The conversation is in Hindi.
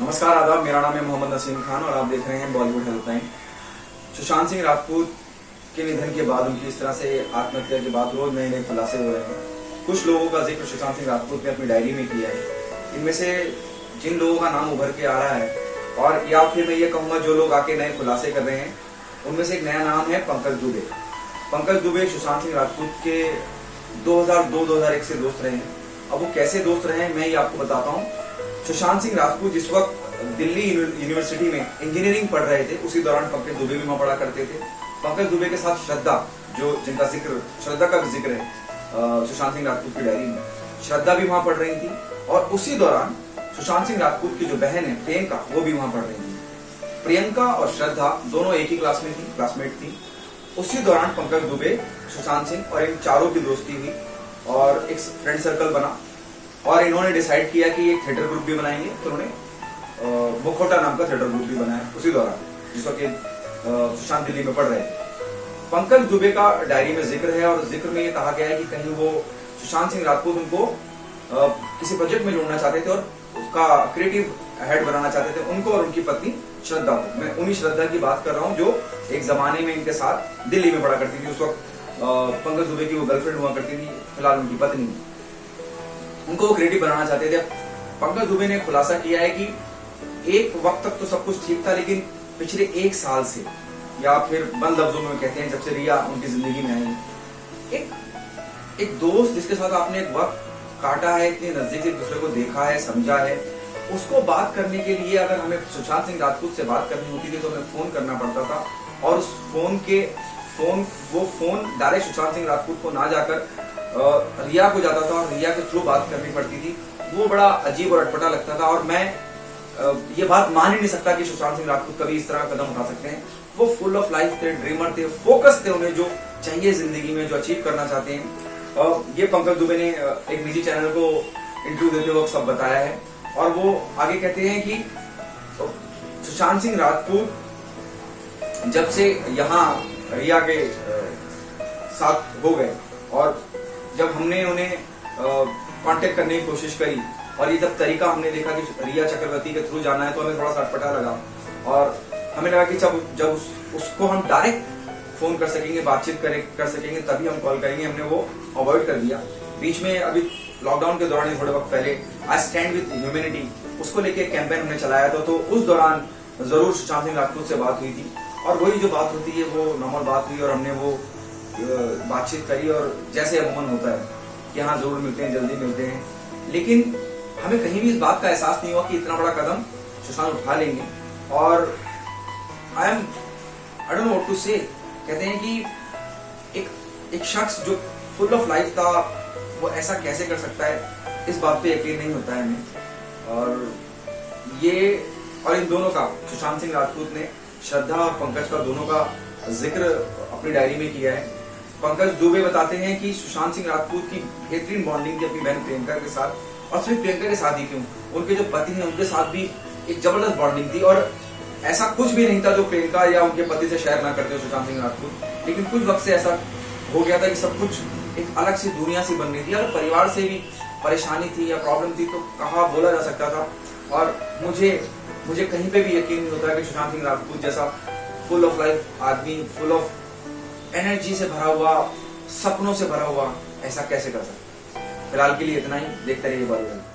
नमस्कार, आदाब। मेरा नाम है मोहम्मद नसीम खान और आप देख रहे हैं बॉलीवुड हेल्पलाइन। सुशांत सिंह राजपूत के निधन के बाद, उनकी इस तरह से आत्महत्या के बाद रोज नए नए खुलासे हो रहे हैं। कुछ लोगों का जिक्र सुशांत सिंह राजपूत ने अपनी डायरी में किया है। इनमें से जिन लोगों का नाम उभर के आ रहा है, और या फिर मैं ये कहूँगा जो लोग आके नए खुलासे कर रहे हैं, उनमें से एक नया नाम है पंकज दुबे। पंकज दुबे सुशांत सिंह राजपूत के 2002-2001 से दोस्त रहे हैं। अब वो कैसे दोस्त रहे हैं मैं ये आपको बताता हूँ। सुशांत सिंह राजपूत जिस वक्त दिल्ली यूनिवर्सिटी में इंजीनियरिंग पढ़ रहे थे, उसी दौरान पंकज दुबे भी वहां पढ़ा करते थे। पंकज दुबे के साथ श्रद्धा, श्रद्धा का भी जिक्र है सुशांत सिंह राजपूत की डायरी में, श्रद्धा भी वहां पढ़ रही थी। और उसी दौरान सुशांत सिंह राजपूत की जो बहन है प्रियंका, वो भी वहां पढ़ रही थी। प्रियंका और श्रद्धा दोनों एक ही क्लास में थी, क्लासमेट थी। उसी दौरान पंकज दुबे, सुशांत सिंह और इन चारों की दोस्ती हुई और एक फ्रेंड सर्कल बना, और इन्होंने डिसाइड किया कि एक थिएटर ग्रुप भी बनाएंगे। तो उन्होंने मुखौटा नाम का थिएटर ग्रुप भी बनाया उसी दौरान, जिस वक्त सुशांत दिल्ली में पढ़ रहे थे। पंकज दुबे का डायरी में जिक्र है, और जिक्र में ये कहा गया है कि कहीं वो सुशांत सिंह राजपूत उनको किसी प्रोजेक्ट में जोड़ना चाहते थे और उसका क्रिएटिव हेड बनाना चाहते थे, उनको और उनकी पत्नी श्रद्धा को। मैं उन्हीं श्रद्धा की बात कर रहा हूँ जो एक जमाने में इनके साथ दिल्ली में पढ़ा करती थी। उस वक्त पंकज दुबे की वो गर्लफ्रेंड हुआ करती थी, फिलहाल उनकी पत्नी। उनको वो क्रिएटिव बनाना चाहते थे। पंकज दुबे ने खुलासा किया है कि एक वक्त तक तो सब कुछ ठीक था, लेकिन पिछले 1 साल से, या फिर बंद लफ्जों में कहते हैं, जब से रिया उनकी जिंदगी में आई, एक दोस्त जिसके साथ आपने एक वक्त काटा है, इतने नजदीक से एक दूसरे को देखा है, समझा है, उसको बात करने के लिए अगर हमें सुशांत सिंह राजपूत से बात करनी होती थी तो हमें फोन करना पड़ता था। और उस वो फोन डायरेक्ट सुशांत सिंह राजपूत को ना जाकर रिया को जाता था और रिया के थ्रू बात करनी पड़ती थी। वो बड़ा अजीब और अटपटा लगता था, और मैं ये बात मान ही नहीं सकता कि सुशांत सिंह राजपूत कभी इस तरह का कदम उठा सकते हैं। वो फुल ऑफ लाइफ थे, ड्रीमर थे, फोकस थे, उन्हें जो चाहिए जिंदगी में, जो अचीव करना चाहते हैं। ये पंकज दुबे ने एक निजी चैनल को इंटरव्यू देते वक्त सब बताया है। और वो आगे कहते हैं कि सुशांत सिंह राजपूत जब से यहाँ रिया के साथ हो गए, और जब हमने उन्हें कांटेक्ट करने की कोशिश करी, और ये जब तरीका हमने देखा कि रिया चक्रवर्ती के थ्रू जाना है, तो हमें थोड़ा सा अटपटा लगा। और हमें लगा कि जब उसको हम डायरेक्ट फोन कर सकेंगे, बातचीत कर सकेंगे, तभी हम कॉल करेंगे। हमने वो अवॉइड कर दिया। बीच में अभी लॉकडाउन के दौरान, थोड़े वक्त पहले, आई स्टैंड विद ह्यूमैनिटी, उसको लेके कैंपेन हमने चलाया था। तो उस दौरान जरूर सुशांत सिंह राजपूत से बात हुई थी, और वही जो बात होती है वो नॉर्मल बात हुई, और हमने वो बातचीत करी, और जैसे अमूमन होता है कि हाँ जरूर मिलते हैं, जल्दी मिलते हैं। लेकिन हमें कहीं भी इस बात का एहसास नहीं हुआ कि इतना बड़ा कदम सुशांत उठा लेंगे। और I don't know what to say. कहते हैं कि एक शख्स जो फुल ऑफ लाइफ था, वो ऐसा कैसे कर सकता है, इस बात पे यकीन नहीं होता है हमें। और इन दोनों का, सुशांत सिंह राजपूत ने श्रद्धा और पंकज का, दोनों का जिक्र अपनी डायरी में किया है। पंकज दुबे बताते हैं कि सुशांत सिंह राजपूत की बेहतरीन बॉन्डिंग थी अपनी बहन प्रियंका के साथ, और सिर्फ प्रियंका के साथ ही क्यों, उनके जो पति हैं उनके साथ भी एक जबरदस्त बॉन्डिंग थी। और ऐसा कुछ भी नहीं था जो प्रियंका या उनके पति से शेयर ना करते सुशांत सिंह राजपूत। लेकिन कुछ वक्त से ऐसा हो गया था कि सब कुछ एक अलग सी दुनिया सी बन रही थी, और परिवार से भी परेशानी थी या प्रॉब्लम थी तो कहाँ बोला जा सकता था। और मुझे कहीं पे भी यकीन नहीं होता कि सुशांत सिंह राजपूत जैसा फुल ऑफ लाइफ आदमी, फुल ऑफ एनर्जी से भरा हुआ, सपनों से भरा हुआ, ऐसा कैसे कर सकता। फिलहाल के लिए इतना ही। देखते रहिए बॉलीवुड।